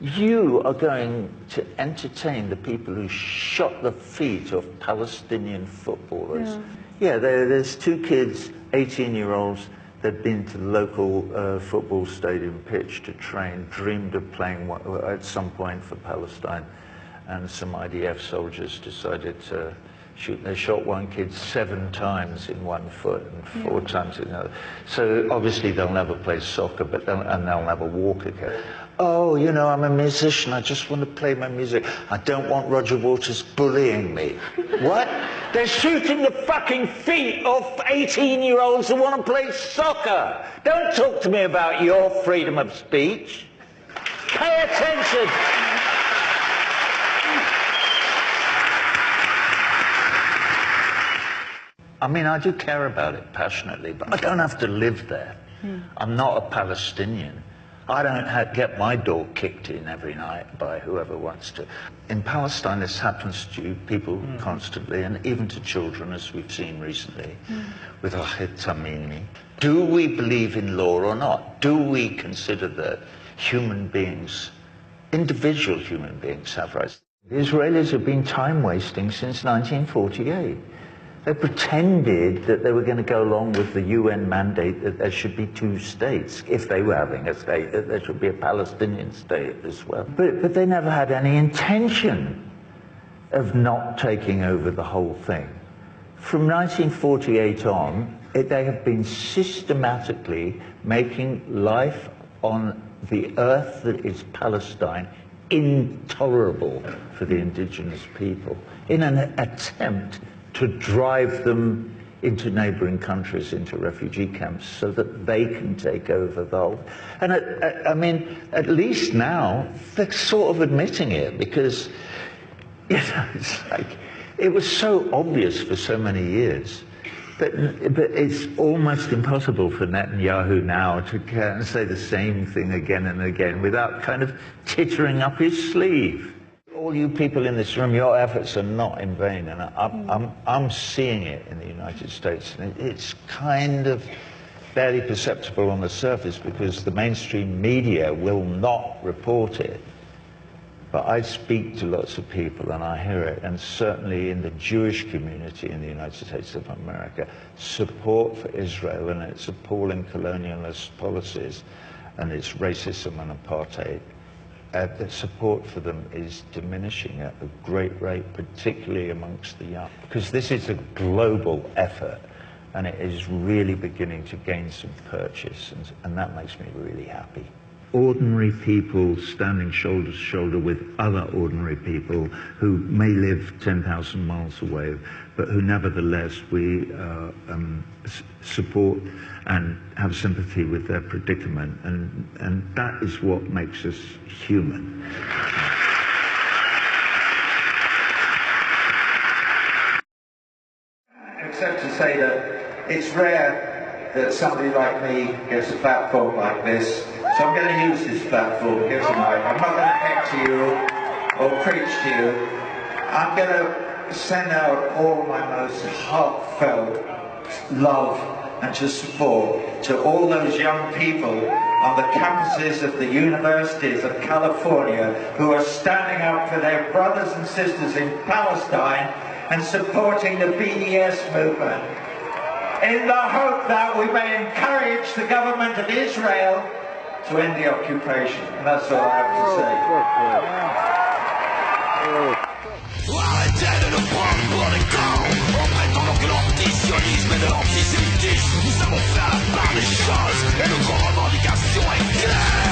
you are going to entertain the people who shot the feet of Palestinian footballers. Yeah, there's two kids, 18-year-olds, they'd been to the local football stadium pitch to train, dreamed of playing at some point for Palestine, and some IDF soldiers decided to shoot. They shot one kid 7 times in one foot and 4 times in another. So obviously they'll never play soccer, but they'll never walk again. Oh, you know, I'm a musician, I just want to play my music. I don't want Roger Waters bullying me. What? They're shooting the fucking feet of 18-year-olds who want to play soccer. Don't talk to me about your freedom of speech. Pay attention. I mean, I do care about it passionately, but I don't have to live there. I'm not a Palestinian. I don't get my door kicked in every night by whoever wants to. In Palestine, this happens to people constantly, and even to children, as we've seen recently, with Ahmed Tamimi. Do we believe in law or not? Do we consider that human beings, individual human beings, have rights? The Israelis have been time-wasting since 1948. They pretended that they were going to go along with the UN mandate that there should be 2 states. If they were having a state, that there should be a Palestinian state as well. But they never had any intention of not taking over the whole thing. From 1948 on, they have been systematically making life on the earth that is Palestine intolerable for the indigenous people in an attempt to drive them into neighboring countries, into refugee camps, so that they can take over the whole. And I mean, at least now, they're sort of admitting it, because, you know, it's like, it was so obvious for so many years. But it's almost impossible for Netanyahu now to say the same thing again and again without kind of tittering up his sleeve. All you people in this room, your efforts are not in vain, and I'm seeing it in the United States, and it's kind of barely perceptible on the surface because the mainstream media will not report it. But I speak to lots of people and I hear it, and certainly in the Jewish community in the United States of America, support for Israel and its appalling colonialist policies and its racism and apartheid, the support for them is diminishing at a great rate, particularly amongst the young. Because this is a global effort, and it is really beginning to gain some purchase, and that makes me really happy. Ordinary people standing shoulder to shoulder with other ordinary people who may live 10,000 miles away, but who nevertheless we support and have sympathy with their predicament, and that is what makes us human. Except to say that it's rare that somebody like me gets a platform like this. So I'm going to use this platform here tonight. I'm not going to lecture you or preach to you. I'm going to send out all my most heartfelt love and to support to all those young people on the campuses of the universities of California who are standing up for their brothers and sisters in Palestine and supporting the BDS movement, in the hope that we may encourage the government of Israel to end the occupation. And that's all I have to say. Arrêtez de nous prendre pour des cons en prétendant que l'antisionisme et de l'antisémitisme nous savons faire la part des choses et notre revendication est claire.